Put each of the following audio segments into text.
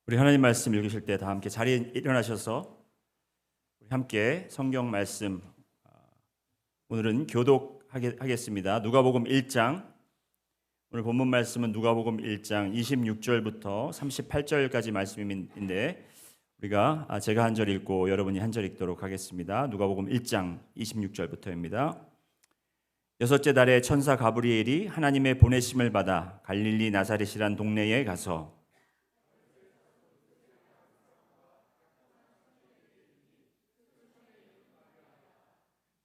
우리 하나님 말씀 읽으실 때 다 함께 자리에 일어나셔서 우리 함께 성경 말씀 오늘은 교독하겠습니다. 누가복음 1장 오늘 본문 말씀은 누가복음 1장 26절부터 38절까지 말씀인데 우리가 제가 한 절 읽고 여러분이 한 절 읽도록 하겠습니다. 누가복음 1장 26절부터입니다. 여섯째 달에 천사 가브리엘이 하나님의 보내심을 받아 갈릴리 나사렛이란 동네에 가서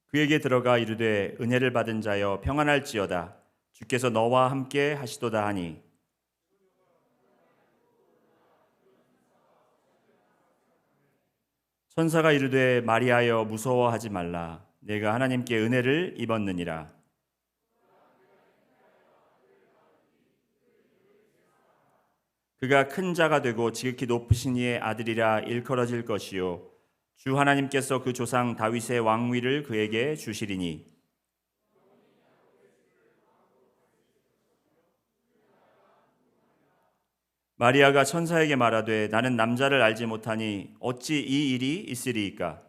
그에게 들어가 이르되 은혜를 받은 자여 평안할지어다 주께서 너와 함께 하시도다 하니 천사가 이르되 마리아여 무서워하지 말라 내가 하나님께 은혜를 입었느니라. 그가 큰 자가 되고 지극히 높으신 이의 아들이라 일컬어질 것이요 주 하나님께서 그 조상 다윗의 왕위를 그에게 주시리니 마리아가 천사에게 말하되 나는 남자를 알지 못하니 어찌 이 일이 있으리이까.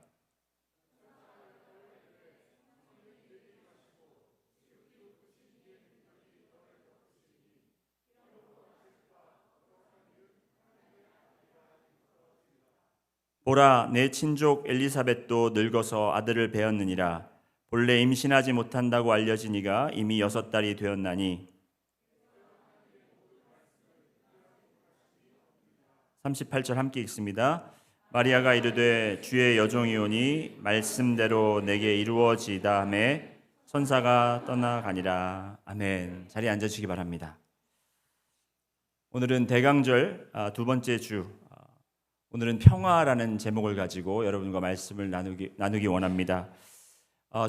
보라 내 친족 엘리사벳도 늙어서 아들을 배었느니라. 본래 임신하지 못한다고 알려진 이가 이미 6달이 되었나니 38절 함께 읽습니다. 마리아가 이르되 주의 여종이오니 말씀대로 내게 이루어지이다 하매 천사가 떠나가니라. 아멘. 자리에 앉아주시기 바랍니다. 오늘은 대강절 두 번째 주 오늘은 평화라는 제목을 가지고 여러분과 말씀을 나누기 원합니다.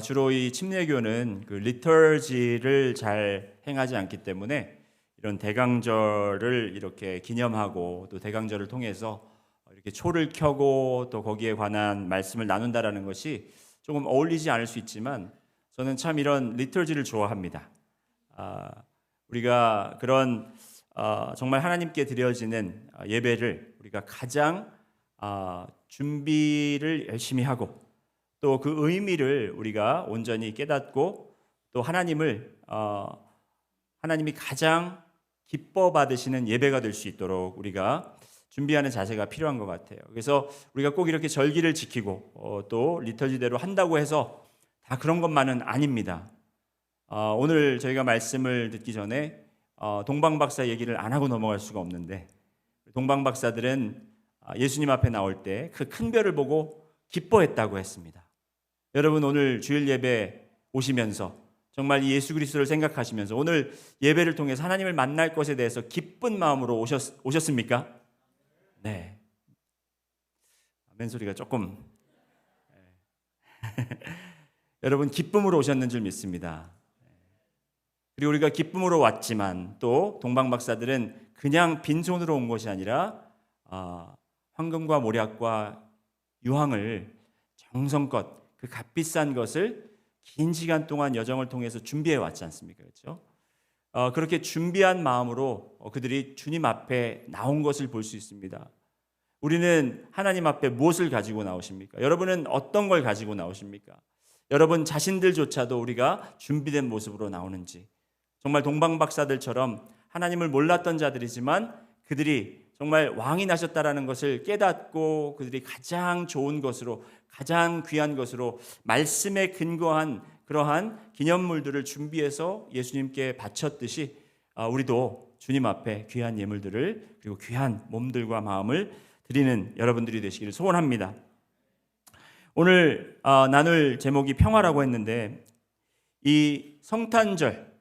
주로 이 침례교는 그 리터지를 잘 행하지 않기 때문에 이런 대강절을 이렇게 기념하고 또 대강절을 통해서 이렇게 초를 켜고 또 거기에 관한 말씀을 나눈다라는 것이 조금 어울리지 않을 수 있지만 저는 참 이런 리터지를 좋아합니다. 우리가 그런 정말 하나님께 드려지는 예배를 우리가 가장 준비를 열심히 하고 또 그 의미를 우리가 온전히 깨닫고 또 하나님이 가장 기뻐 받으시는 예배가 될 수 있도록 우리가 준비하는 자세가 필요한 것 같아요. 그래서 우리가 꼭 이렇게 절기를 지키고 또 리터지대로 한다고 해서 다 그런 것만은 아닙니다. 오늘 저희가 말씀을 듣기 전에 동방박사 얘기를 안 하고 넘어갈 수가 없는데 동방박사들은 예수님 앞에 나올 때 그 큰 별을 보고 기뻐했다고 했습니다. 여러분 오늘 주일 예배 오시면서 정말 이 예수 그리스도를 생각하시면서 오늘 예배를 통해서 하나님을 만날 것에 대해서 기쁜 마음으로 오셨습니까? 네. 아멘 소리가 조금 여러분 기쁨으로 오셨는 줄 믿습니다. 그리고 우리가 기쁨으로 왔지만 또 동방박사들은 그냥 빈손으로 온 것이 아니라 황금과 모략과 유황을 정성껏 그 값비싼 것을 긴 시간 동안 여정을 통해서 준비해 왔지 않습니까? 그렇죠? 그렇게 준비한 마음으로 그들이 주님 앞에 나온 것을 볼 수 있습니다. 우리는 하나님 앞에 무엇을 가지고 나오십니까? 여러분은 어떤 걸 가지고 나오십니까? 여러분 자신들조차도 우리가 준비된 모습으로 나오는지 정말 동방박사들처럼 하나님을 몰랐던 자들이지만 그들이 정말 왕이 나셨다라는 것을 깨닫고 그들이 가장 좋은 것으로 가장 귀한 것으로 말씀에 근거한 그러한 기념물들을 준비해서 예수님께 바쳤듯이 우리도 주님 앞에 귀한 예물들을 그리고 귀한 몸들과 마음을 드리는 여러분들이 되시기를 소원합니다. 오늘 나눌 제목이 평화라고 했는데 이 성탄절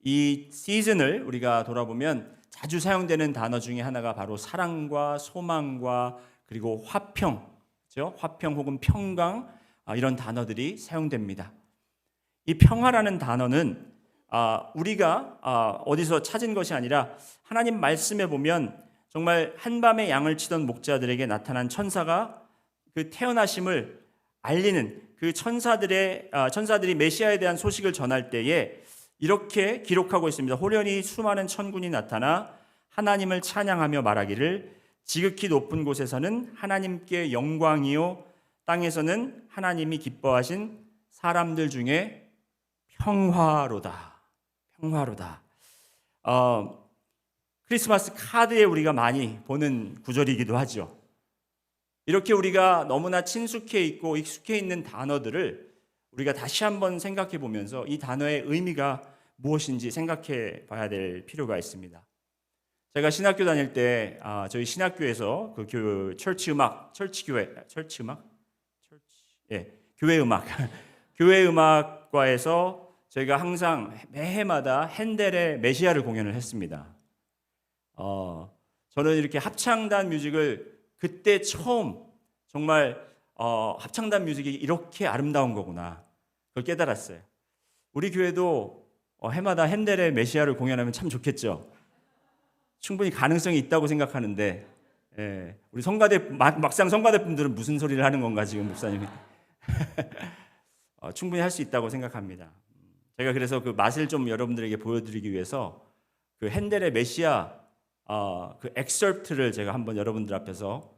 이 시즌을 우리가 돌아보면 자주 사용되는 단어 중에 하나가 바로 사랑과 소망과 그리고 화평, 그렇죠? 화평 혹은 평강 이런 단어들이 사용됩니다. 이 평화라는 단어는 우리가 어디서 찾은 것이 아니라 하나님 말씀에 보면 정말 한밤에 양을 치던 목자들에게 나타난 천사가 그 태어나심을 알리는 그 천사들이 메시아에 대한 소식을 전할 때에 이렇게 기록하고 있습니다. 호련히 수많은 천군이 나타나 하나님을 찬양하며 말하기를 지극히 높은 곳에서는 하나님께 영광이요 땅에서는 하나님이 기뻐하신 사람들 중에 평화로다. 평화로다. 크리스마스 카드에 우리가 많이 보는 구절이기도 하죠. 이렇게 우리가 너무나 친숙해 있고 익숙해 있는 단어들을 우리가 다시 한번 생각해 보면서 이 단어의 의미가 무엇인지 생각해 봐야 될 필요가 있습니다. 제가 신학교 다닐 때 저희 신학교에서 교회 음악 교회 음악과에서 저희가 항상 매해마다 핸델의 메시아를 공연을 했습니다. 저는 이렇게 합창단 뮤직을 그때 처음 정말 합창단 뮤직이 이렇게 아름다운 거구나 그걸 깨달았어요. 우리 교회도 해마다 핸델의 메시아를 공연하면 참 좋겠죠. 충분히 가능성이 있다고 생각하는데 우리 성가대 막상 성가대 분들은 무슨 소리를 하는 건가 지금 목사님이 충분히 할 수 있다고 생각합니다. 제가 그래서 그 맛을 좀 여러분들에게 보여드리기 위해서 그 핸델의 메시아 그 엑설프트를 제가 한번 여러분들 앞에서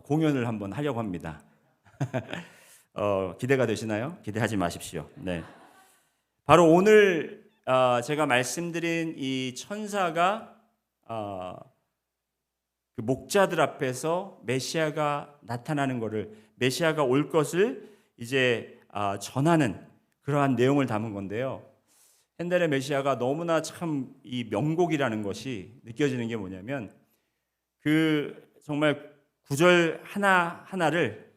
공연을 한번 하려고 합니다. 기대가 되시나요? 기대하지 마십시오. 네. 바로 오늘 제가 말씀드린 이 천사가 그 목자들 앞에서 메시아가 나타나는 것을 메시아가 올 것을 이제 전하는 그러한 내용을 담은 건데요. 핸델의 메시아가 너무나 참 이 명곡이라는 것이 느껴지는 게 뭐냐면 그 정말 구절 하나 하나를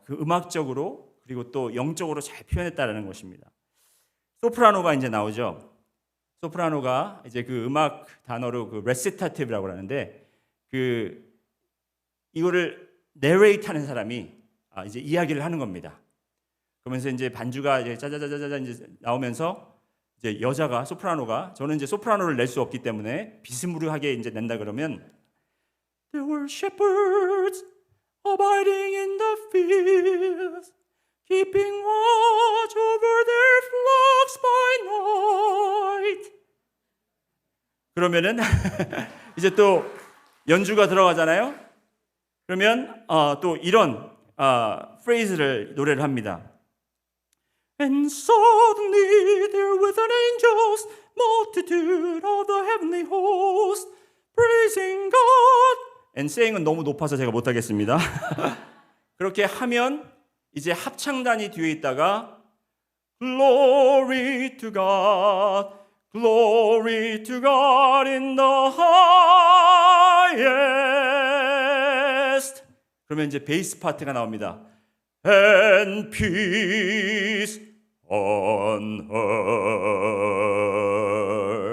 그 음악적으로 그리고 또 영적으로 잘 표현했다라는 것입니다. 소프라노가 이제 나오죠. 소프라노가 이제 그 음악 단어로 그 레시타티브라고 하는데 그 이거를 내레이트하는 사람이 이제 이야기를 하는 겁니다. 그러면서 이제 반주가 이제 짜자자자자 이제 나오면서 이제 여자가 소프라노가 저는 이제 소프라노를 낼 수 없기 때문에 비스무리하게 이제 낸다 그러면 There were shepherds abiding in the fields, keeping watch over their flocks by night. 그러면은 이제 또 연주가 들어가잖아요. 그러면 또 이런 프레이즈를 노래를 합니다. And suddenly there was an angels, multitude of the heavenly host, praising God. And saying은 너무 높아서 제가 못하겠습니다. 그렇게 하면 이제 합창단이 뒤에 있다가 Glory to God, Glory to God in the highest. 그러면 이제 베이스 파트가 나옵니다. And peace on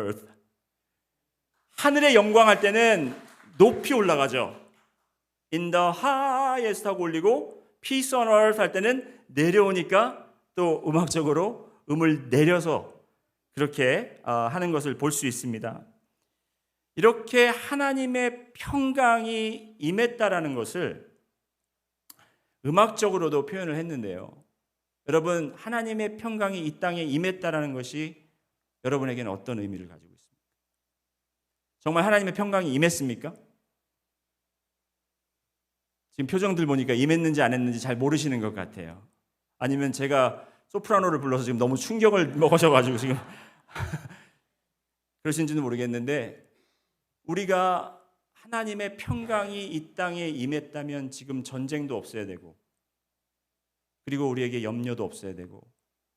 earth. 하늘의 영광할 때는 높이 올라가죠. In the highest 하고 올리고 peace on earth 할 때는 내려오니까 또 음악적으로 음을 내려서 그렇게 하는 것을 볼 수 있습니다. 이렇게 하나님의 평강이 임했다라는 것을 음악적으로도 표현을 했는데요. 여러분, 하나님의 평강이 이 땅에 임했다라는 것이 여러분에게는 어떤 의미를 가지고 있습니까? 정말 하나님의 평강이 임했습니까? 지금 표정들 보니까 임했는지 안 했는지 잘 모르시는 것 같아요. 아니면 제가 소프라노를 불러서 지금 너무 충격을 먹으셔가지고 지금 그러신지는 모르겠는데 우리가 하나님의 평강이 이 땅에 임했다면 지금 전쟁도 없어야 되고 그리고 우리에게 염려도 없어야 되고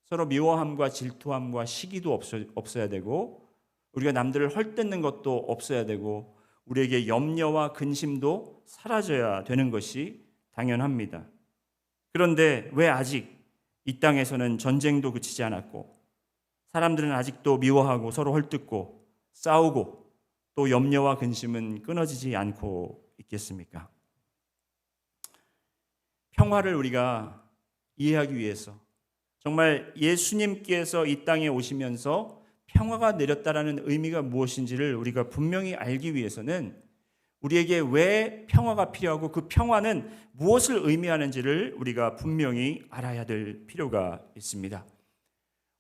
서로 미워함과 질투함과 시기도 없어야 되고 우리가 남들을 헐뜯는 것도 없어야 되고 우리에게 염려와 근심도 사라져야 되는 것이 당연합니다. 그런데 왜 아직 이 땅에서는 전쟁도 그치지 않았고 사람들은 아직도 미워하고 서로 헐뜯고 싸우고 또 염려와 근심은 끊어지지 않고 있겠습니까? 평화를 우리가 이해하기 위해서 정말 예수님께서 이 땅에 오시면서 평화가 내렸다라는 의미가 무엇인지를 우리가 분명히 알기 위해서는 우리에게 왜 평화가 필요하고 그 평화는 무엇을 의미하는지를 우리가 분명히 알아야 될 필요가 있습니다.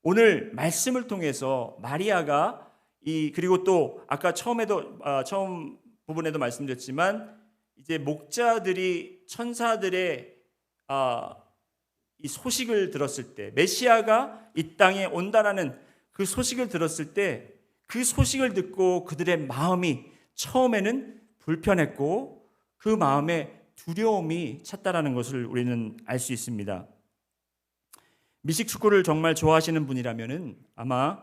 오늘 말씀을 통해서 마리아가 그리고 또 아까 처음 부분에도 말씀드렸지만 이제 목자들이 천사들의 이 소식을 들었을 때, 메시아가 이 땅에 온다라는 그 소식을 들었을 때, 그 소식을 듣고 그들의 마음이 처음에는 불편했고 그 마음에 두려움이 찼다라는 것을 우리는 알 수 있습니다. 미식 축구를 정말 좋아하시는 분이라면은 아마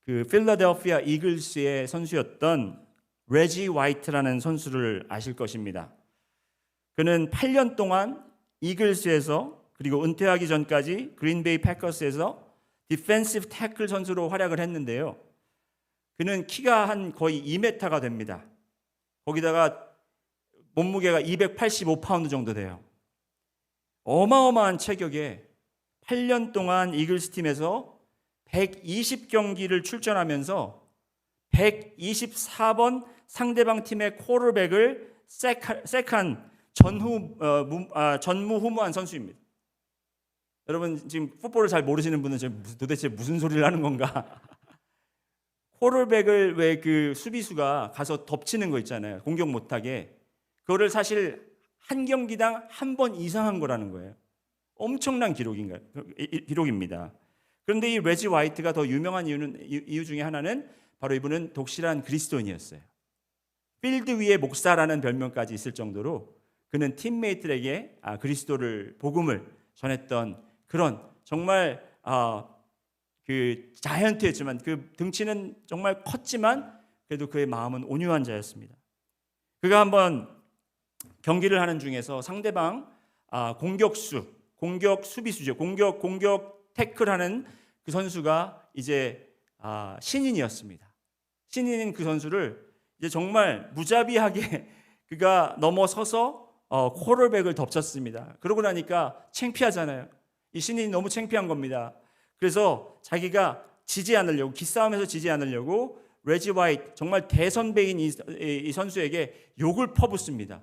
그 필라델피아 이글스의 선수였던 레지 화이트라는 선수를 아실 것입니다. 그는 8년 동안 이글스에서 그리고 은퇴하기 전까지 그린베이 패커스에서 디펜시브 태클 선수로 활약을 했는데요. 그는 키가 한 거의 2m가 됩니다. 거기다가 몸무게가 285파운드 정도 돼요. 어마어마한 체격에 8년 동안 이글스 팀에서 120경기를 출전하면서 124번 상대방 팀의 쿼터백을 섹한 전무후무한 선수입니다. 여러분 지금 풋볼을 잘 모르시는 분은 도대체 무슨 소리를 하는 건가? 쿼터백을 왜 그 수비수가 가서 덮치는 거 있잖아요. 공격 못하게. 그거를 사실 한 경기당 한 번 이상 한 거라는 거예요. 엄청난 기록입니다. 그런데 이 레지 화이트가 더 유명한 이유 중에 하나는 바로 이분은 독실한 그리스도인이었어요. 필드 위의 목사라는 별명까지 있을 정도로 그는 팀메이트에게 그리스도를 복음을 전했던 그런 정말 그 자이언트였지만 그 등치는 정말 컸지만 그래도 그의 마음은 온유한 자였습니다. 그가 한번 경기를 하는 중에서 상대방 공격 수비수죠. 공격 태클하는 그 선수가 이제 신인이었습니다. 신인인 그 선수를 이제 정말 무자비하게 그가 넘어서서 쿼터백을 덮쳤습니다. 그러고 나니까 창피하잖아요. 이 신인이 너무 창피한 겁니다. 그래서 자기가 지지 않으려고, 기싸움에서 지지 않으려고 레지 화이트, 정말 대선배인 이 선수에게 욕을 퍼붓습니다.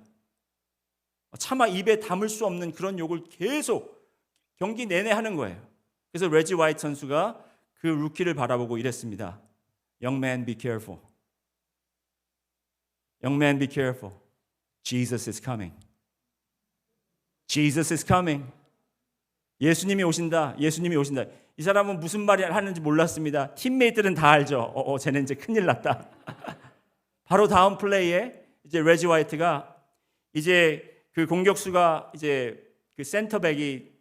차마 입에 담을 수 없는 그런 욕을 계속 경기 내내 하는 거예요. 그래서 레지 화이트 선수가 그 루키를 바라보고 이랬습니다. Young man, be careful. Young man, be careful. Jesus is coming. Jesus is coming. 예수님이 오신다. 예수님이 오신다. 이 사람은 무슨 말을 하는지 몰랐습니다. 팀메이트들은 다 알죠. 쟤는 이제 큰일 났다. 바로 다음 플레이에 이제 레지 화이트가 이제 그 공격수가 이제 그 센터백이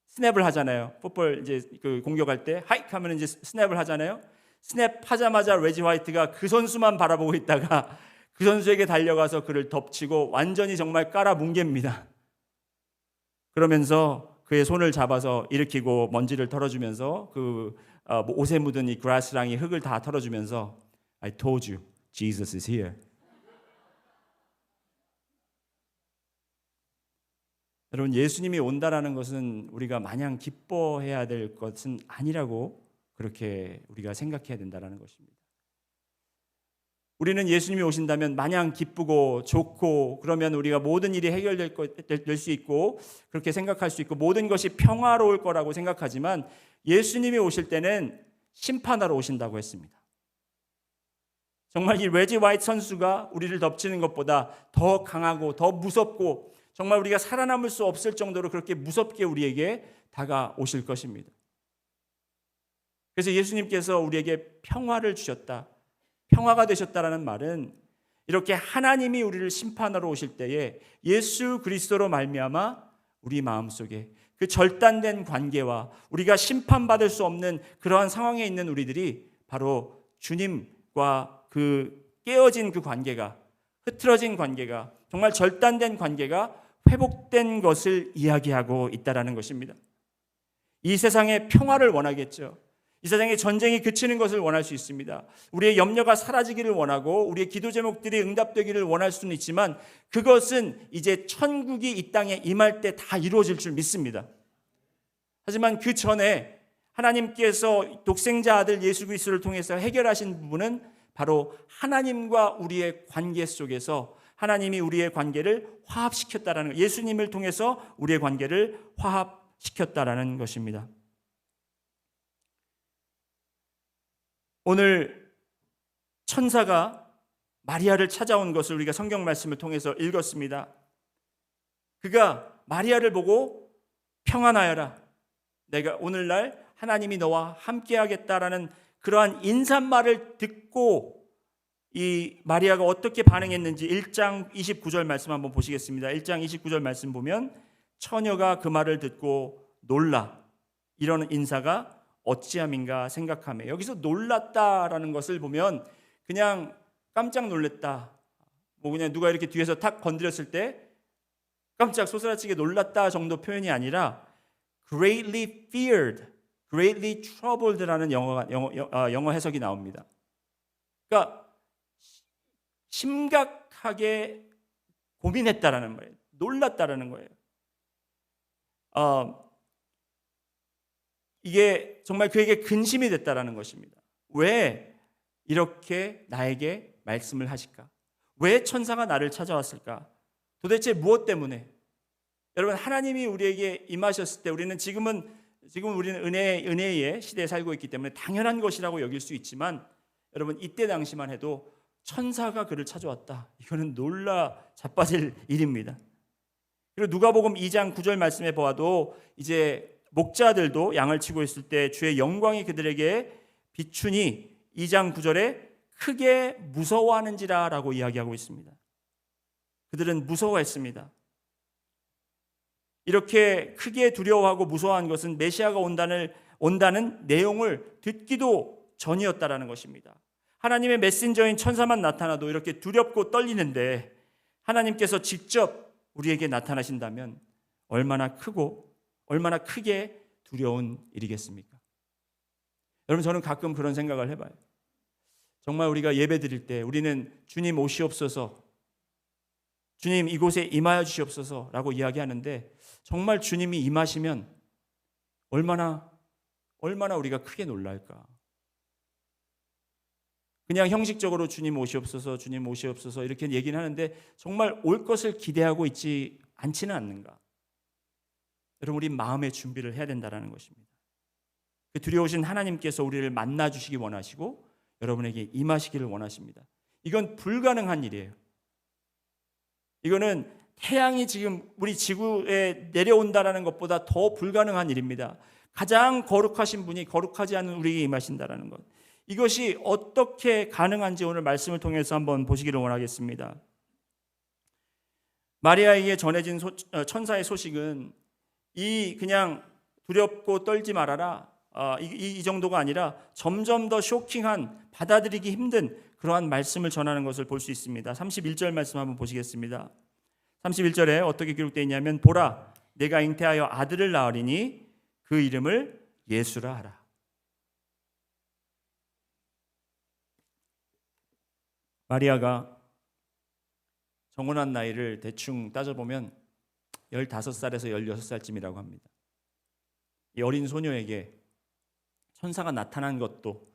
스냅을 하잖아요. 풋볼 이제 그 공격할 때 하이크 하면 이제 스냅을 하잖아요. 스냅 하자마자 레지 화이트가 그 선수만 바라보고 있다가 그 선수에게 달려가서 그를 덮치고 완전히 정말 깔아뭉갭니다. 그러면서 그의 손을 잡아서 일으키고 먼지를 털어주면서 그 옷에 묻은 이 그라스랑이 흙을 다 털어주면서 I told you, Jesus is here. 여러분, 예수님이 온다라는 것은 우리가 마냥 기뻐해야 될 것은 아니라고 그렇게 우리가 생각해야 된다는 것입니다. 우리는 예수님이 오신다면 마냥 기쁘고 좋고 그러면 우리가 모든 일이 해결될 수 있고 그렇게 생각할 수 있고 모든 것이 평화로울 거라고 생각하지만 예수님이 오실 때는 심판하러 오신다고 했습니다. 정말 이 레지 화이트 선수가 우리를 덮치는 것보다 더 강하고 더 무섭고 정말 우리가 살아남을 수 없을 정도로 그렇게 무섭게 우리에게 다가오실 것입니다. 그래서 예수님께서 우리에게 평화를 주셨다. 평화가 되셨다라는 말은 이렇게 하나님이 우리를 심판하러 오실 때에 예수 그리스도로 말미암아 우리 마음속에 그 절단된 관계와 우리가 심판받을 수 없는 그러한 상황에 있는 우리들이 바로 주님과 그 깨어진 그 관계가, 흐트러진 관계가, 정말 절단된 관계가 회복된 것을 이야기하고 있다라는 것입니다. 이 세상에 평화를 원하겠죠. 이 세상에 전쟁이 그치는 것을 원할 수 있습니다. 우리의 염려가 사라지기를 원하고 우리의 기도 제목들이 응답되기를 원할 수는 있지만 그것은 이제 천국이 이 땅에 임할 때 다 이루어질 줄 믿습니다. 하지만 그 전에 하나님께서 독생자 아들 예수 그리스도를 통해서 해결하신 부분은 바로 하나님과 우리의 관계 속에서 하나님이 우리의 관계를 화합시켰다라는 것, 예수님을 통해서 우리의 관계를 화합시켰다라는 것입니다. 오늘 천사가 마리아를 찾아온 것을 우리가 성경 말씀을 통해서 읽었습니다. 그가 마리아를 보고 평안하여라, 내가 오늘날 하나님이 너와 함께하겠다라는 그러한 인사말을 듣고 이 마리아가 어떻게 반응했는지 1장 29절 말씀 한번 보시겠습니다. 1장 29절 말씀 보면 처녀가 그 말을 듣고 놀라 이러는 인사가 어찌함인가 생각하며, 여기서 놀랐다라는 것을 보면 그냥 깜짝 놀랐다, 뭐 그냥 누가 이렇게 뒤에서 탁 건드렸을 때 깜짝 소스라치게 놀랐다 정도 표현이 아니라 greatly feared, greatly troubled라는 영어 해석이 나옵니다. 그러니까 심각하게 고민했다라는 거예요. 놀랐다라는 거예요. 이게 정말 그에게 근심이 됐다라는 것입니다. 왜 이렇게 나에게 말씀을 하실까? 왜 천사가 나를 찾아왔을까? 도대체 무엇 때문에? 여러분, 하나님이 우리에게 임하셨을 때 우리는 지금 우리는 은혜의 시대에 살고 있기 때문에 당연한 것이라고 여길 수 있지만, 여러분, 이때 당시만 해도 천사가 그를 찾아왔다, 이거는 놀라 자빠질 일입니다. 그리고 누가복음 2장 9절 말씀에 보아도 이제 목자들도 양을 치고 있을 때 주의 영광이 그들에게 비추니 2장 9절에 크게 무서워하는지라 라고 이야기하고 있습니다. 그들은 무서워했습니다. 이렇게 크게 두려워하고 무서워한 것은 메시아가 온다는 내용을 듣기도 전이었다라는 것입니다. 하나님의 메신저인 천사만 나타나도 이렇게 두렵고 떨리는데 하나님께서 직접 우리에게 나타나신다면 얼마나 크고 얼마나 크게 두려운 일이겠습니까? 여러분, 저는 가끔 그런 생각을 해봐요. 정말 우리가 예배 드릴 때 우리는 주님 오시옵소서, 주님 이곳에 임하여 주시옵소서 라고 이야기하는데, 정말 주님이 임하시면 얼마나 우리가 크게 놀랄까. 그냥 형식적으로 주님 오시옵소서, 주님 오시옵소서 이렇게 얘기는 하는데 정말 올 것을 기대하고 있지 않지는 않는가. 여러분, 우리 마음의 준비를 해야 된다는 것입니다. 그 두려우신 하나님께서 우리를 만나 주시기 원하시고 여러분에게 임하시기를 원하십니다. 이건 불가능한 일이에요. 이거는 태양이 지금 우리 지구에 내려온다는 것보다 더 불가능한 일입니다. 가장 거룩하신 분이 거룩하지 않은 우리에게 임하신다는 것, 이것이 어떻게 가능한지 오늘 말씀을 통해서 한번 보시기를 원하겠습니다. 마리아에게 전해진 천사의 소식은 이 그냥 두렵고 떨지 말아라, 이 정도가 아니라 점점 더 쇼킹한, 받아들이기 힘든 그러한 말씀을 전하는 것을 볼 수 있습니다. 31절 말씀 한번 보시겠습니다. 31절에 어떻게 기록되어 있냐면, 보라, 내가 잉태하여 아들을 낳으리니 그 이름을 예수라 하라. 마리아가 정혼한 나이를 대충 따져보면 15살에서 16살쯤이라고 합니다. 이 어린 소녀에게 천사가 나타난 것도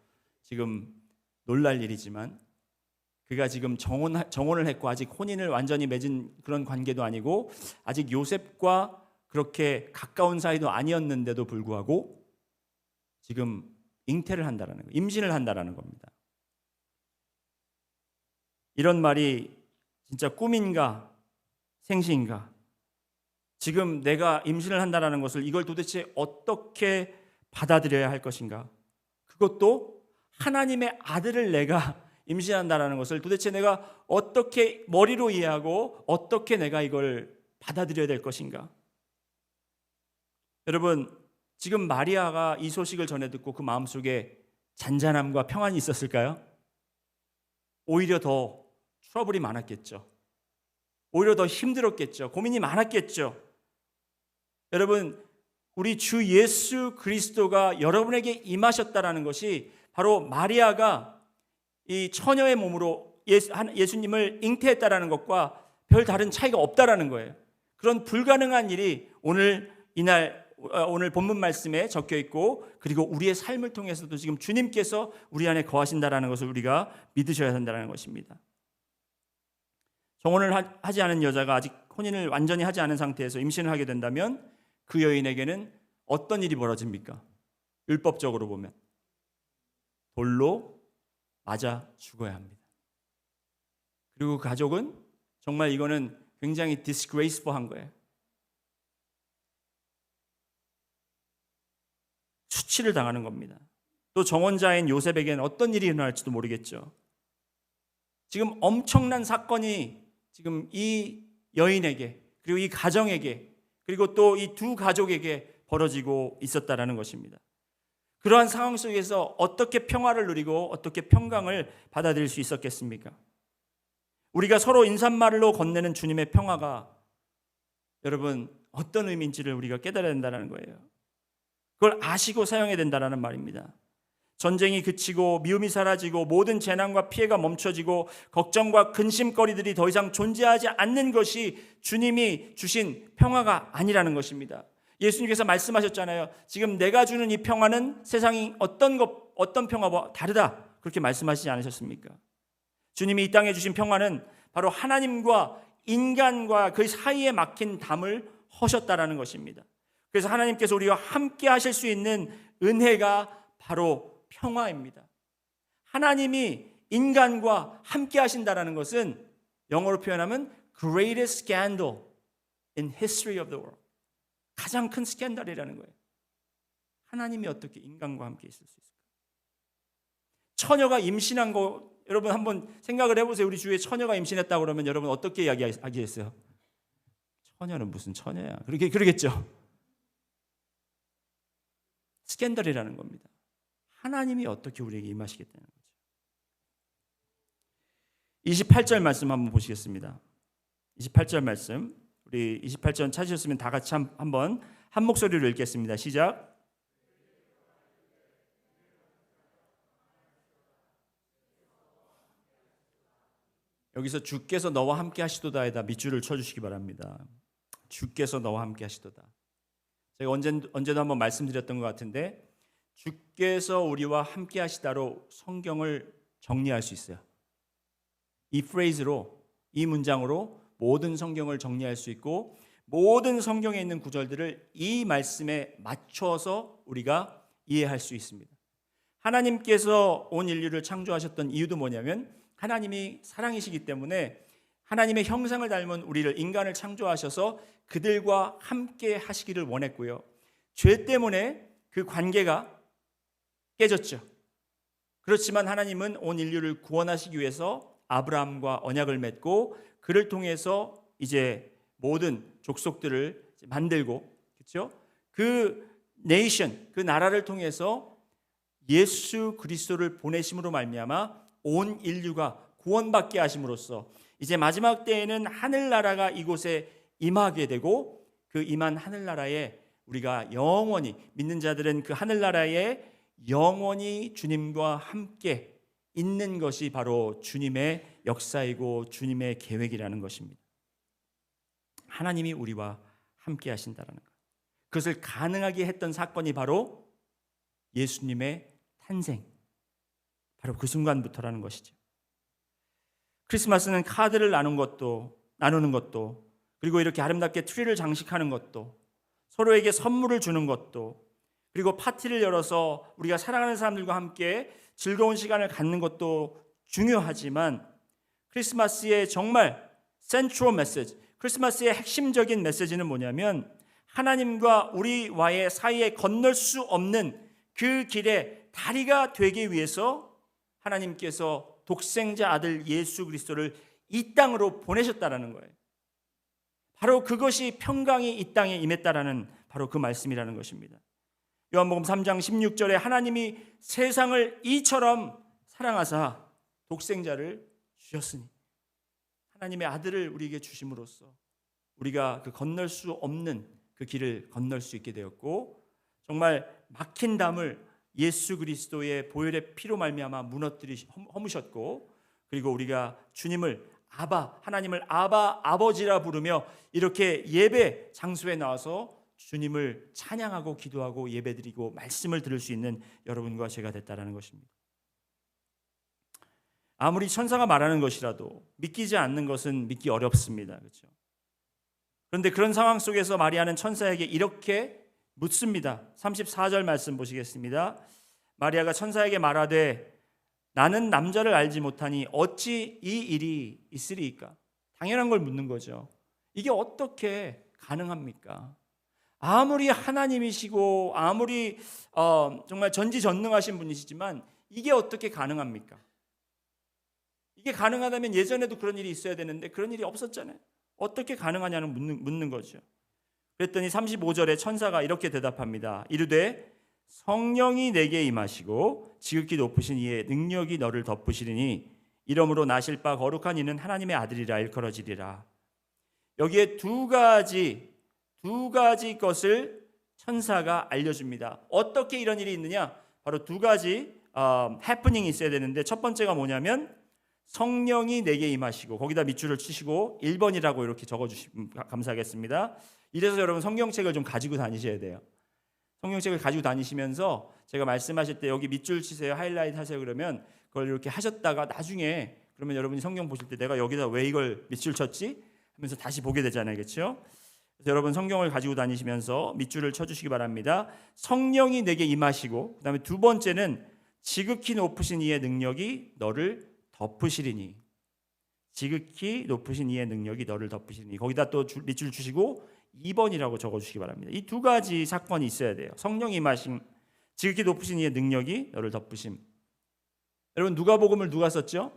지금 놀랄 일이지만, 그가 지금 정혼을 했고 아직 혼인을 완전히 맺은 그런 관계도 아니고 아직 요셉과 그렇게 가까운 사이도 아니었는데도 불구하고 지금 잉태를 한다라는 거, 임신을 한다라는 겁니다. 이런 말이 진짜 꿈인가 생시인가? 지금 내가 임신을 한다라는 것을, 이걸 도대체 어떻게 받아들여야 할 것인가? 그것도 하나님의 아들을 내가 임신한다라는 것을 도대체 내가 어떻게 머리로 이해하고 어떻게 내가 이걸 받아들여야 될 것인가? 여러분, 지금 마리아가 이 소식을 전해 듣고 그 마음속에 잔잔함과 평안이 있었을까요? 오히려 더 트러블이 많았겠죠. 오히려 더 힘들었겠죠. 고민이 많았겠죠. 여러분, 우리 주 예수 그리스도가 여러분에게 임하셨다라는 것이 바로 마리아가 이 처녀의 몸으로 예수님을 잉태했다라는 것과 별 다른 차이가 없다라는 거예요. 그런 불가능한 일이 오늘 본문 말씀에 적혀 있고, 그리고 우리의 삶을 통해서도 지금 주님께서 우리 안에 거하신다라는 것을 우리가 믿으셔야 한다는 것입니다. 정혼을 하지 않은 여자가 아직 혼인을 완전히 하지 않은 상태에서 임신을 하게 된다면 그 여인에게는 어떤 일이 벌어집니까? 율법적으로 보면 돌로 맞아 죽어야 합니다. 그리고 그 가족은 정말 이거는 굉장히 disgraceful한 거예요. 수치를 당하는 겁니다. 또 정원자인 요셉에게는 어떤 일이 일어날지도 모르겠죠. 지금 엄청난 사건이 지금 이 여인에게, 그리고 이 가정에게, 그리고 또 이 두 가족에게 벌어지고 있었다라는 것입니다. 그러한 상황 속에서 어떻게 평화를 누리고 어떻게 평강을 받아들일 수 있었겠습니까? 우리가 서로 인사말로 건네는 주님의 평화가 여러분 어떤 의미인지를 우리가 깨달아야 된다는 거예요. 그걸 아시고 사용해야 된다는 말입니다. 전쟁이 그치고 미움이 사라지고 모든 재난과 피해가 멈춰지고 걱정과 근심거리들이 더 이상 존재하지 않는 것이 주님이 주신 평화가 아니라는 것입니다. 예수님께서 말씀하셨잖아요. 지금 내가 주는 이 평화는 세상이 어떤 평화와 다르다, 그렇게 말씀하시지 않으셨습니까? 주님이 이 땅에 주신 평화는 바로 하나님과 인간과 그 사이에 막힌 담을 허셨다라는 것입니다. 그래서 하나님께서 우리와 함께 하실 수 있는 은혜가 바로 평화입니다. 하나님이 인간과 함께 하신다라는 것은 영어로 표현하면 greatest scandal in history of the world. 가장 큰 스캔들이라는 거예요. 하나님이 어떻게 인간과 함께 있을 수 있을까? 처녀가 임신한 거 여러분 한번 생각을 해보세요. 우리 주위에 처녀가 임신했다고 그러면 여러분 어떻게 이야기하겠어요? 처녀는 무슨 처녀야? 그러겠죠. 스캔들이라는 겁니다. 하나님이 어떻게 우리에게 임하시겠다는 거죠. 28절 말씀 한번 보시겠습니다. 28절 말씀, 우리 28절 찾으셨으면 다 같이 한번 한 목소리로 읽겠습니다. 시작. 여기서 주께서 너와 함께 하시도다에다 밑줄을 쳐주시기 바랍니다. 주께서 너와 함께 하시도다. 제가 언제도 한번 말씀드렸던 것 같은데 주께서 우리와 함께 하시다로 성경을 정리할 수 있어요. 이 프레이즈로, 이 문장으로 모든 성경을 정리할 수 있고 모든 성경에 있는 구절들을 이 말씀에 맞춰서 우리가 이해할 수 있습니다. 하나님께서 온 인류를 창조하셨던 이유도 뭐냐면 하나님이 사랑이시기 때문에 하나님의 형상을 닮은 우리를, 인간을 창조하셔서 그들과 함께 하시기를 원했고요. 죄 때문에 그 관계가 깨졌죠. 그렇지만 하나님은 온 인류를 구원하시기 위해서 아브라함과 언약을 맺고 그를 통해서 이제 모든 족속들을 만들고, 그렇죠? 그 네이션, 그 나라를 통해서 예수 그리스도를 보내심으로 말미암아 온 인류가 구원받게 하심으로써 이제 마지막 때에는 하늘나라가 이곳에 임하게 되고 그 임한 하늘나라에 우리가 영원히, 믿는 자들은 그 하늘나라에 영원히 주님과 함께 있는 것이 바로 주님의 역사이고 주님의 계획이라는 것입니다. 하나님이 우리와 함께 하신다는 것. 그것을 가능하게 했던 사건이 바로 예수님의 탄생, 바로 그 순간부터라는 것이죠. 크리스마스는 카드를 나누는 것도, 그리고 이렇게 아름답게 트리를 장식하는 것도, 서로에게 선물을 주는 것도, 그리고 파티를 열어서 우리가 사랑하는 사람들과 함께 즐거운 시간을 갖는 것도 중요하지만 크리스마스의 정말 센트럴 메시지, 크리스마스의 핵심적인 메시지는 뭐냐면 하나님과 우리와의 사이에 건널 수 없는 그 길에 다리가 되기 위해서 하나님께서 독생자 아들 예수 그리스도를 이 땅으로 보내셨다라는 거예요. 바로 그것이 평강이 이 땅에 임했다라는 바로 그 말씀이라는 것입니다. 요한복음 3장 16절에 하나님이 세상을 이처럼 사랑하사 독생자를 주셨으니, 하나님의 아들을 우리에게 주심으로써 우리가 그 건널 수 없는 그 길을 건널 수 있게 되었고, 정말 막힌 담을 예수 그리스도의 보혈의 피로 말미암아 허무셨고, 그리고 우리가 주님을 하나님을 아버지라 부르며 이렇게 예배 장소에 나와서 주님을 찬양하고 기도하고 예배드리고 말씀을 들을 수 있는 여러분과 제가 됐다라는 것입니다. 아무리 천사가 말하는 것이라도 믿기지 않는 것은 믿기 어렵습니다. 그렇죠? 그런데 그런 상황 속에서 마리아는 천사에게 이렇게 묻습니다. 34절 말씀 보시겠습니다. 마리아가 천사에게 말하되 나는 남자를 알지 못하니 어찌 이 일이 있으리이까? 당연한 걸 묻는 거죠. 이게 어떻게 가능합니까? 아무리 하나님이시고 아무리 정말 전지전능하신 분이시지만 이게 어떻게 가능합니까? 이게 가능하다면 예전에도 그런 일이 있어야 되는데 그런 일이 없었잖아요. 어떻게 가능하냐는 묻는 거죠. 그랬더니 35절에 천사가 이렇게 대답합니다. 이르되 성령이 내게 임하시고 지극히 높으신 이의 능력이 너를 덮으시리니 이러므로 나실 바 거룩한 이는 하나님의 아들이라 일컬어지리라. 여기에 두 가지 것을 천사가 알려줍니다. 어떻게 이런 일이 있느냐? 바로 두 가지 해프닝이 있어야 되는데 첫 번째가 뭐냐면 성령이 내게 임하시고 거기다 밑줄을 치시고 1번이라고 이렇게 적어주시면 감사하겠습니다. 이래서 여러분 성경책을 좀 가지고 다니셔야 돼요. 성경책을 가지고 다니시면서 제가 말씀하실 때 여기 밑줄 치세요, 하이라이트 하세요 그러면 그걸 이렇게 하셨다가 나중에 그러면 여러분이 성경 보실 때 내가 여기다 왜 이걸 밑줄 쳤지? 하면서 다시 보게 되잖아요. 그렇죠? 그래서 여러분 성경을 가지고 다니시면서 밑줄을 쳐주시기 바랍니다. 성령이 내게 임하시고 그다음에 두 번째는 지극히 높으신 이의 능력이 너를 덮으시리니. 지극히 높으신 이의 능력이 너를 덮으시리니. 거기다 또 밑줄 주시고 2번이라고 적어주시기 바랍니다. 이 두 가지 사건이 있어야 돼요. 성령이 임하심, 지극히 높으신 이의 능력이 너를 덮으심. 여러분 누가복음을 누가 썼죠?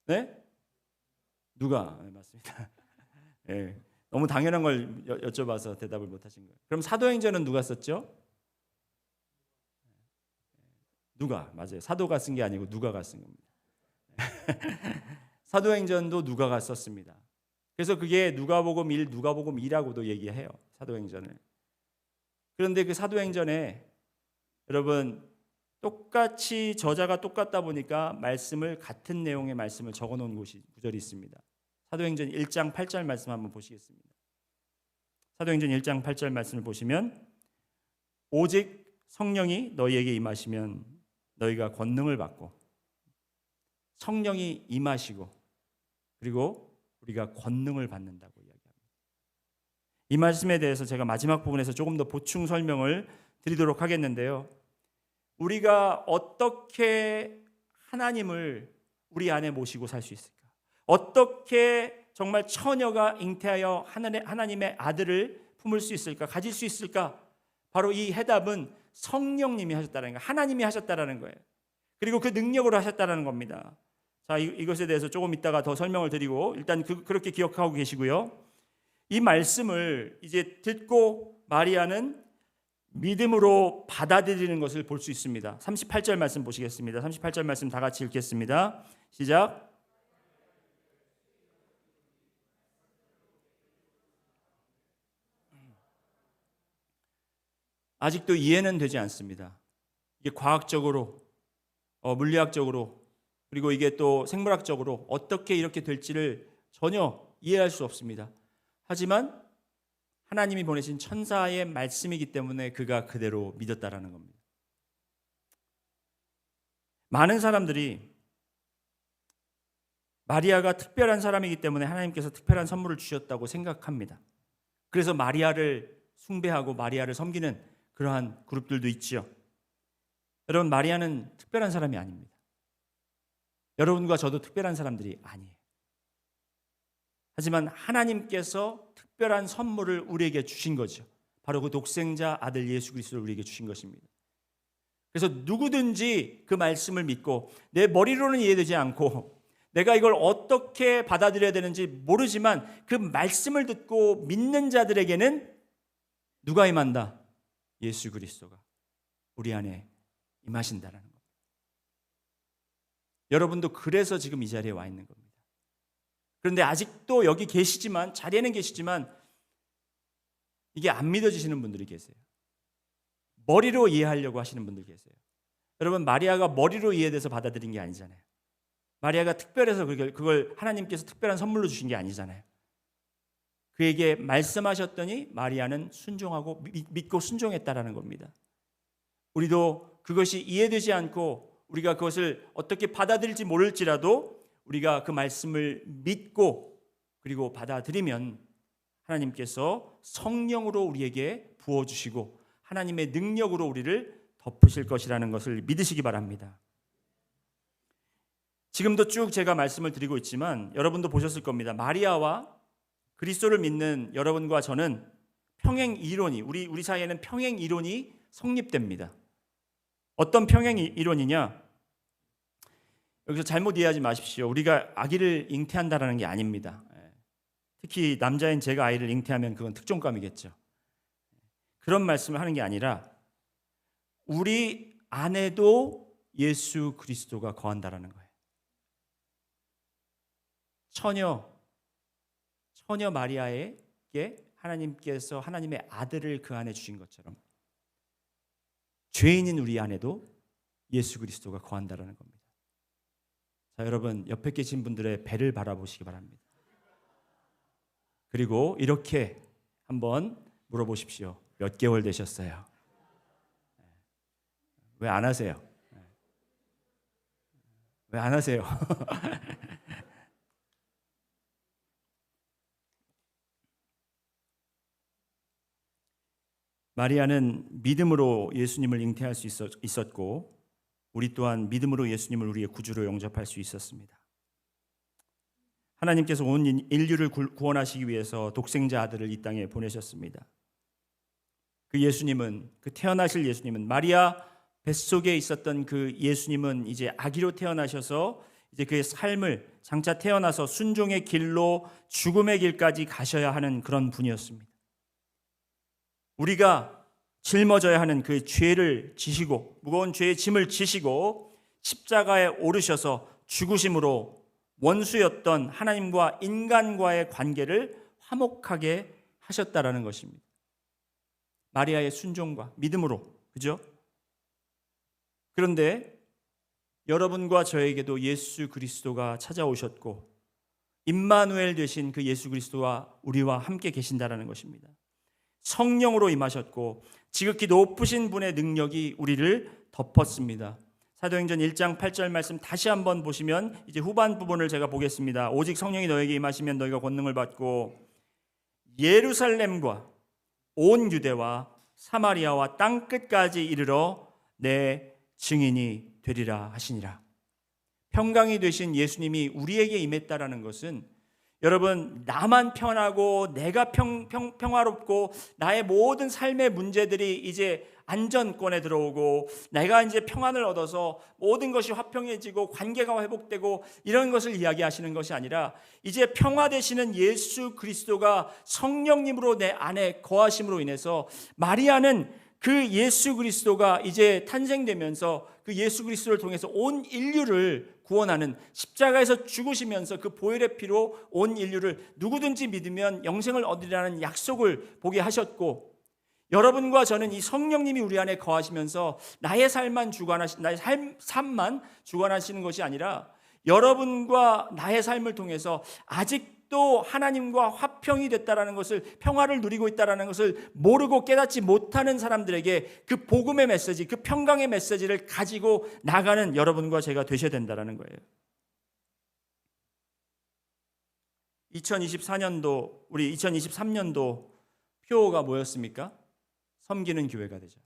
네? 누가? 네, 맞습니다. 네, 너무 당연한 걸 여쭤봐서 대답을 못하신 거예요. 그럼 사도행전은 누가 썼죠? 누가? 맞아요. 사도가 쓴 게 아니고 누가가 쓴 겁니다. 사도행전도 누가가 썼습니다. 그래서 그게 누가복음 1, 누가복음 2라고도 얘기해요. 사도행전을. 그런데 그 사도행전에 여러분 똑같이 저자가 똑같다 보니까 말씀을 같은 내용의 말씀을 적어놓은 구절이 있습니다. 사도행전 1장 8절 말씀 한번 보시겠습니다. 사도행전 1장 8절 말씀을 보시면 오직 성령이 너희에게 임하시면 너희가 권능을 받고 성령이 임하시고 그리고 우리가 권능을 받는다고 이야기합니다. 이 말씀에 대해서 제가 마지막 부분에서 조금 더 보충 설명을 드리도록 하겠는데요. 우리가 어떻게 하나님을 우리 안에 모시고 살 수 있을까? 어떻게 정말 처녀가 잉태하여 하나님의 아들을 품을 수 있을까? 가질 수 있을까? 바로 이 해답은 성령님이 하셨다는 거예요. 하나님이 하셨다는 거예요. 그리고 그 능력으로 하셨다는 겁니다. 자, 이것에 대해서 조금 이따가 더 설명을 드리고 일단 그렇게 기억하고 계시고요. 이 말씀을 이제 듣고 마리아는 믿음으로 받아들이는 것을 볼 수 있습니다. 38절 말씀 보시겠습니다. 38절 말씀 다 같이 읽겠습니다. 시작. 아직도 이해는 되지 않습니다. 이게 과학적으로, 물리학적으로, 그리고 이게 또 생물학적으로 어떻게 이렇게 될지를 전혀 이해할 수 없습니다. 하지만 하나님이 보내신 천사의 말씀이기 때문에 그가 그대로 믿었다라는 겁니다. 많은 사람들이 마리아가 특별한 사람이기 때문에 하나님께서 특별한 선물을 주셨다고 생각합니다. 그래서 마리아를 숭배하고 마리아를 섬기는 그러한 그룹들도 있지요. 여러분, 마리아는 특별한 사람이 아닙니다. 여러분과 저도 특별한 사람들이 아니에요. 하지만 하나님께서 특별한 선물을 우리에게 주신 거죠. 바로 그 독생자 아들 예수 그리스도를 우리에게 주신 것입니다. 그래서 누구든지 그 말씀을 믿고 내 머리로는 이해되지 않고 내가 이걸 어떻게 받아들여야 되는지 모르지만 그 말씀을 듣고 믿는 자들에게는 누가 임한다? 예수 그리스도가 우리 안에 임하신다라는 겁니다. 여러분도 그래서 지금 이 자리에 와 있는 겁니다. 그런데 아직도 여기 계시지만, 자리에는 계시지만 이게 안 믿어지시는 분들이 계세요. 머리로 이해하려고 하시는 분들 계세요. 여러분, 마리아가 머리로 이해돼서 받아들인 게 아니잖아요. 마리아가 특별해서 그걸 하나님께서 특별한 선물로 주신 게 아니잖아요. 그에게 말씀하셨더니 마리아는 순종하고 믿고 순종했다라는 겁니다. 우리도 그것이 이해되지 않고 우리가 그것을 어떻게 받아들일지 모를지라도 우리가 그 말씀을 믿고 그리고 받아들이면 하나님께서 성령으로 우리에게 부어주시고 하나님의 능력으로 우리를 덮으실 것이라는 것을 믿으시기 바랍니다. 지금도 쭉 제가 말씀을 드리고 있지만 여러분도 보셨을 겁니다. 마리아와 그리스도를 믿는 여러분과 저는 평행 이론이 우리 사이에는 평행 이론이 성립됩니다. 어떤 평행 이론이냐? 여기서 잘못 이해하지 마십시오. 우리가 아기를 잉태한다라는 게 아닙니다. 특히 남자인 제가 아이를 잉태하면 그건 특종감이겠죠. 그런 말씀을 하는 게 아니라 우리 안에도 예수 그리스도가 거한다라는 거예요. 처녀 마리아에게 하나님께서 하나님의 아들을 그 안에 주신 것처럼 죄인인 우리 안에도 예수 그리스도가 거한다라는 겁니다. 자, 여러분 옆에 계신 분들의 배를 바라보시기 바랍니다. 그리고 이렇게 한번 물어보십시오. 몇 개월 되셨어요? 왜 안 하세요? 왜 안 하세요? 마리아는 믿음으로 예수님을 잉태할 수 있었고 우리 또한 믿음으로 예수님을 우리의 구주로 영접할 수 있었습니다. 하나님께서 온 인류를 구원하시기 위해서 독생자 아들을 이 땅에 보내셨습니다. 그 예수님은, 그 태어나실 예수님은, 마리아 뱃속에 있었던 그 예수님은 이제 아기로 태어나셔서 이제 그의 삶을 장차 태어나서 순종의 길로 죽음의 길까지 가셔야 하는 그런 분이었습니다. 우리가 짊어져야 하는 그 죄를 지시고 무거운 죄의 짐을 지시고 십자가에 오르셔서 죽으심으로 원수였던 하나님과 인간과의 관계를 화목하게 하셨다라는 것입니다. 마리아의 순종과 믿음으로, 그죠? 그런데 여러분과 저에게도 예수 그리스도가 찾아오셨고 임마누엘 되신 그 예수 그리스도가 우리와 함께 계신다라는 것입니다. 성령으로 임하셨고 지극히 높으신 분의 능력이 우리를 덮었습니다. 사도행전 1장 8절 말씀 다시 한번 보시면 이제 후반 부분을 제가 보겠습니다. 오직 성령이 너에게 임하시면 너희가 권능을 받고 예루살렘과 온 유대와 사마리아와 땅끝까지 이르러 내 증인이 되리라 하시니라. 평강이 되신 예수님이 우리에게 임했다라는 것은 여러분 나만 편하고 내가 평화롭고 나의 모든 삶의 문제들이 이제 안전권에 들어오고 내가 이제 평안을 얻어서 모든 것이 화평해지고 관계가 회복되고 이런 것을 이야기하시는 것이 아니라 이제 평화 되시는 예수 그리스도가 성령님으로 내 안에 거하심으로 인해서 마리아는 그 예수 그리스도가 이제 탄생되면서 그 예수 그리스도를 통해서 온 인류를 구원하는 십자가에서 죽으시면서 그 보혈의 피로 온 인류를 누구든지 믿으면 영생을 얻으리라는 약속을 보게 하셨고 여러분과 저는 이 성령님이 우리 안에 거하시면서 나의 삶만 주관하시는 것이 아니라 여러분과 나의 삶을 통해서 아직도 하나님과 화평이 됐다라는 것을 평화를 누리고 있다라는 것을 모르고 깨닫지 못하는 사람들에게 그 복음의 메시지, 그 평강의 메시지를 가지고 나가는 여러분과 제가 되셔야 된다라는 거예요. 2024년도 우리 2023년도 표어가 뭐였습니까? 섬기는 교회가 되자.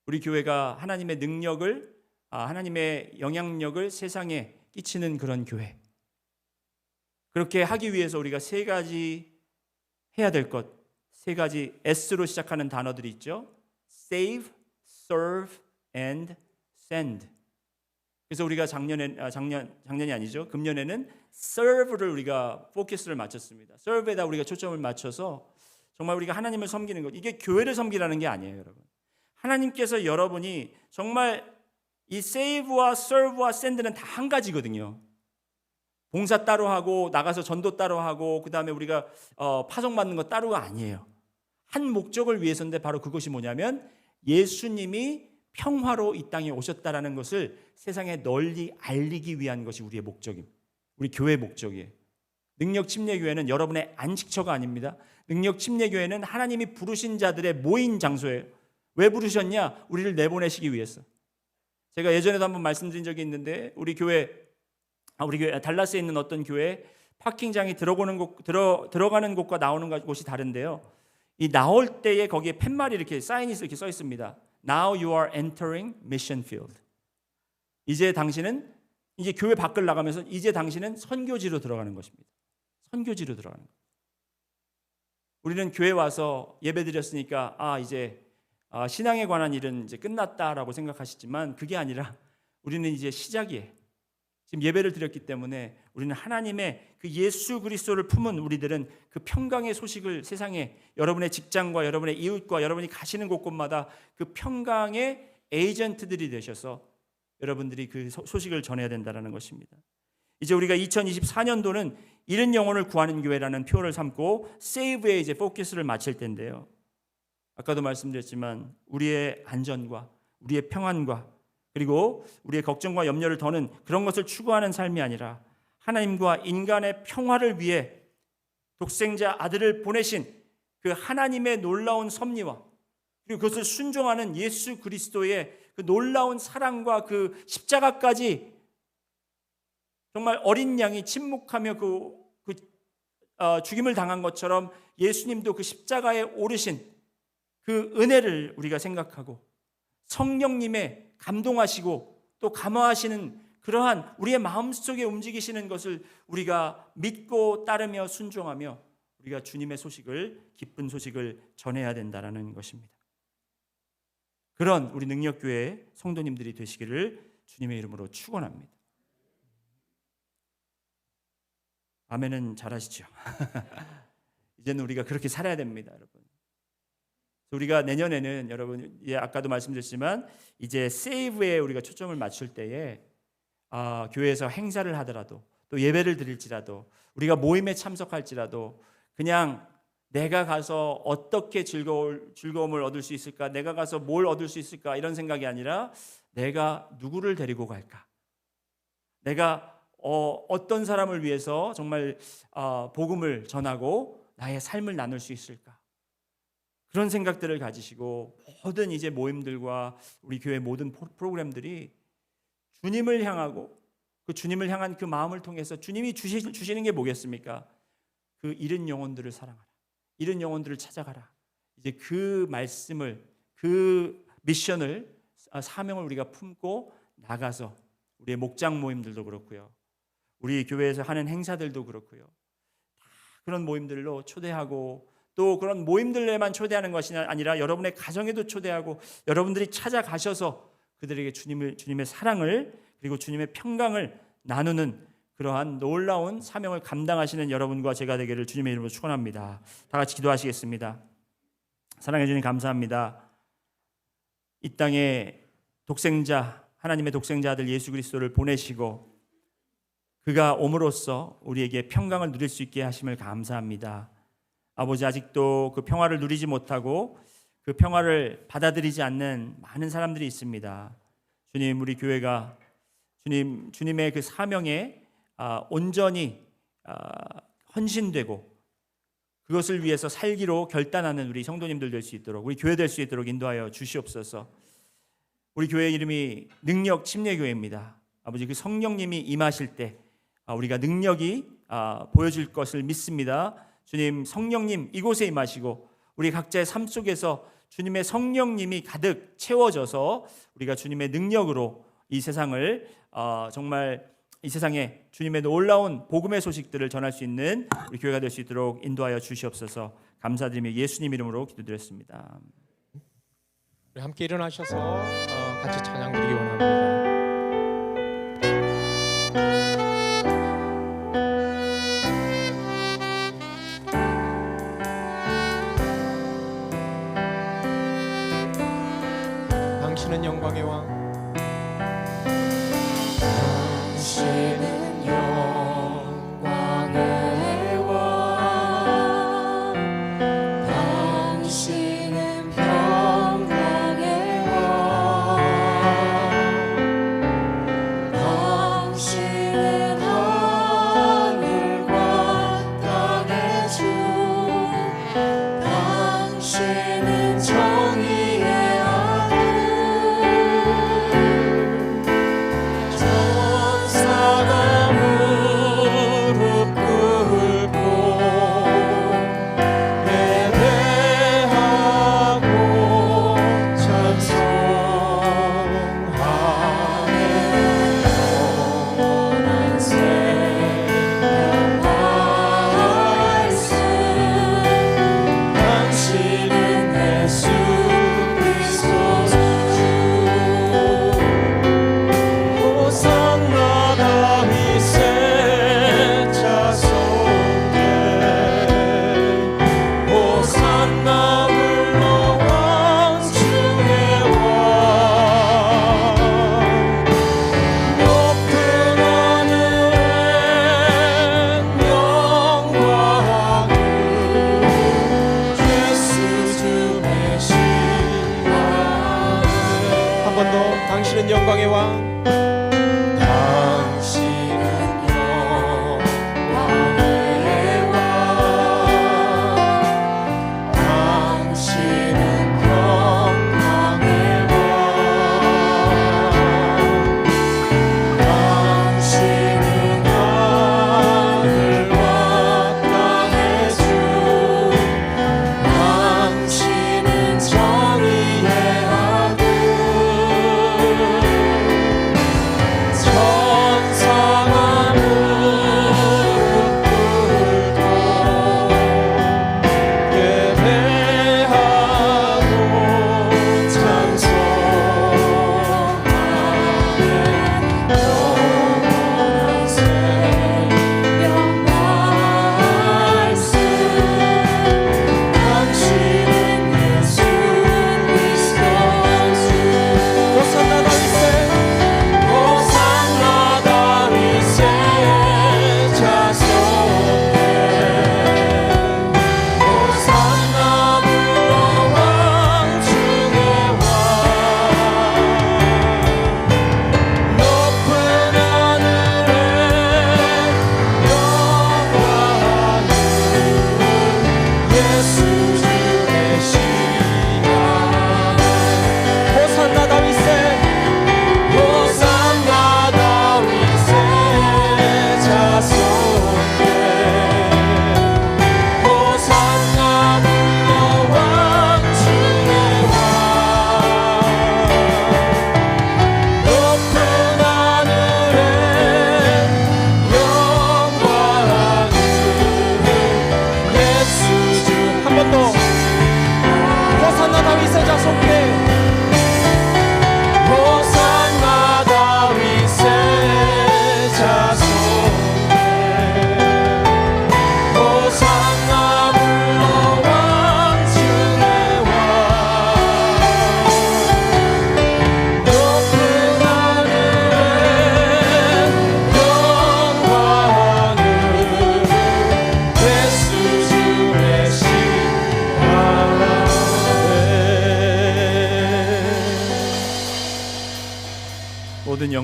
우리 교회가 하나님의 능력을 하나님의 영향력을 세상에 끼치는 그런 교회. 그렇게 하기 위해서 우리가 세 가지 해야 될 것, 세 가지 S로 시작하는 단어들이 있죠. Save, Serve, and Send. 그래서 우리가 작년이 아니죠. 금년에는 Serve를 우리가 포커스를 맞췄습니다. Serve에다 우리가 초점을 맞춰서 정말 우리가 하나님을 섬기는 것, 이게 교회를 섬기라는 게 아니에요, 여러분. 하나님께서 여러분이 정말 이 Save와 Serve와 Send는 다 한 가지거든요. 봉사 따로 하고 나가서 전도 따로 하고 그 다음에 우리가 파송받는 거 따로가 아니에요. 한 목적을 위해서인데 바로 그것이 뭐냐면 예수님이 평화로 이 땅에 오셨다라는 것을 세상에 널리 알리기 위한 것이 우리의 목적입니다. 우리 교회의 목적이에요. 능력침례교회는 여러분의 안식처가 아닙니다. 능력침례교회는 하나님이 부르신 자들의 모인 장소예요. 왜 부르셨냐? 우리를 내보내시기 위해서. 제가 예전에도 한번 말씀드린 적이 있는데 우리 교회 달라스에 있는 어떤 교회 파킹장이 들어가는 곳과 나오는 곳이 다른데요. 이 나올 때에 거기에 팻말이 이렇게 사인이 이렇게 써 있습니다. Now you are entering mission field. 이제 당신은 이제 교회 밖을 나가면서 이제 당신은 선교지로 들어가는 것입니다. 선교지로 들어가는 것. 우리는 교회 와서 예배드렸으니까 이제 신앙에 관한 일은 이제 끝났다라고 생각하시지만 그게 아니라 우리는 이제 시작이에요. 지금 예배를 드렸기 때문에 우리는 하나님의 그 예수 그리스도를 품은 우리들은 그 평강의 소식을 세상에 여러분의 직장과 여러분의 이웃과 여러분이 가시는 곳곳마다 그 평강의 에이전트들이 되셔서 여러분들이 그 소식을 전해야 된다는 것입니다. 이제 우리가 2024년도는 잃은 영혼을 구하는 교회라는 표어를 삼고 세이브에 이제 포커스를 맞출 텐데요. 아까도 말씀드렸지만 우리의 안전과 우리의 평안과 그리고 우리의 걱정과 염려를 더는 그런 것을 추구하는 삶이 아니라 하나님과 인간의 평화를 위해 독생자 아들을 보내신 그 하나님의 놀라운 섭리와 그리고 그것을 순종하는 예수 그리스도의 그 놀라운 사랑과 그 십자가까지 정말 어린 양이 침묵하며 죽임을 당한 것처럼 예수님도 그 십자가에 오르신 그 은혜를 우리가 생각하고 성령님의 감동하시고 또 감화하시는 그러한 우리의 마음속에 움직이시는 것을 우리가 믿고 따르며 순종하며 우리가 주님의 소식을 기쁜 소식을 전해야 된다는 것입니다. 그런 우리 능력교회 성도님들이 되시기를 주님의 이름으로 축원합니다. 아멘은 잘하시죠? 이제는 우리가 그렇게 살아야 됩니다, 여러분. 우리가 내년에는 여러분 아까도 말씀드렸지만 이제 세이브에 우리가 초점을 맞출 때에 교회에서 행사를 하더라도 또 예배를 드릴지라도 우리가 모임에 참석할지라도 그냥 내가 가서 어떻게 즐거움을 얻을 수 있을까, 내가 가서 뭘 얻을 수 있을까 이런 생각이 아니라 내가 누구를 데리고 갈까, 내가 어떤 사람을 위해서 정말 복음을 전하고 나의 삶을 나눌 수 있을까, 그런 생각들을 가지시고 모든 이제 모임들과 우리 교회 모든 프로그램들이 주님을 향하고 그 주님을 향한 그 마음을 통해서 주님이 주시는 게 뭐겠습니까? 그 잃은 영혼들을 사랑하라, 잃은 영혼들을 찾아가라. 이제 그 말씀을, 그 미션을, 사명을 우리가 품고 나가서 우리의 목장 모임들도 그렇고요, 우리 교회에서 하는 행사들도 그렇고요, 다 그런 모임들로 초대하고 또 그런 모임들에만 초대하는 것이 아니라 여러분의 가정에도 초대하고 여러분들이 찾아가셔서 그들에게 주님의 사랑을 그리고 주님의 평강을 나누는 그러한 놀라운 사명을 감당하시는 여러분과 제가 되기를 주님의 이름으로 축원합니다. 다 같이 기도하시겠습니다. 사랑해 주님 감사합니다. 이 땅에 하나님의 독생자 아들 예수 그리스도를 보내시고 그가 옴으로써 우리에게 평강을 누릴 수 있게 하심을 감사합니다. 아버지, 아직도 그 평화를 누리지 못하고 그 평화를 받아들이지 않는 많은 사람들이 있습니다. 주님, 우리 교회가 주님의 그 사명에 온전히 헌신되고 그것을 위해서 살기로 결단하는 우리 성도님들 될 수 있도록, 우리 교회 될 수 있도록 인도하여 주시옵소서. 우리 교회 이름이 능력 침례교회입니다. 아버지, 그 성령님이 임하실 때 우리가 능력이 보여질 것을 믿습니다. 주님, 성령님 이곳에 임하시고 우리 각자의 삶 속에서 주님의 성령님이 가득 채워져서 우리가 주님의 능력으로 이 세상을 정말 이 세상에 주님의 놀라운 복음의 소식들을 전할 수 있는 우리 교회가 될 수 있도록 인도하여 주시옵소서. 감사드리며 예수님 이름으로 기도드렸습니다. 우리 함께 일어나셔서 같이 찬양 드리기 원합니다. 당신은 영광의 왕, 당신은 영광의 왕, 당신은 평강의 왕, 당신은 하늘과 땅의 주, 당신은 정의의 아들,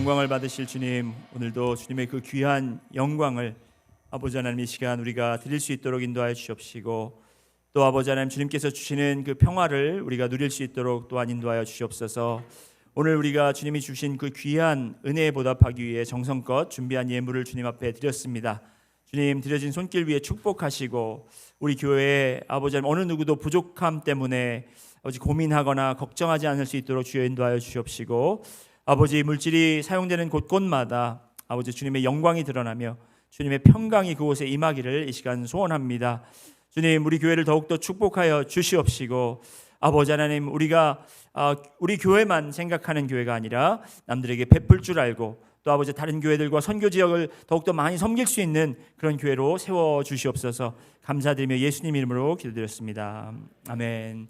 영광을 받으실 주님, 오늘도 주님의 그 귀한 영광을 아버지 하나님 이 시간 우리가 드릴 수 있도록 인도하여 주시옵시고, 또 아버지 하나님 주님께서 주시는 그 평화를 우리가 누릴 수 있도록 또한 인도하여 주시옵소서. 오늘 우리가 주님이 주신 그 귀한 은혜에 보답하기 위해 정성껏 준비한 예물을 주님 앞에 드렸습니다. 주님, 드려진 손길 위에 축복하시고, 우리 교회에 아버지 하나님 어느 누구도 부족함 때문에 아버지 고민하거나 걱정하지 않을 수 있도록 주여 인도하여 주시옵시고, 아버지 물질이 사용되는 곳곳마다 아버지 주님의 영광이 드러나며 주님의 평강이 그곳에 임하기를 이 시간 소원합니다. 주님, 우리 교회를 더욱더 축복하여 주시옵시고, 아버지 하나님 우리가 우리 교회만 생각하는 교회가 아니라 남들에게 베풀 줄 알고, 또 아버지 다른 교회들과 선교 지역을 더욱더 많이 섬길 수 있는 그런 교회로 세워 주시옵소서. 감사드리며 예수님 이름으로 기도드렸습니다. 아멘.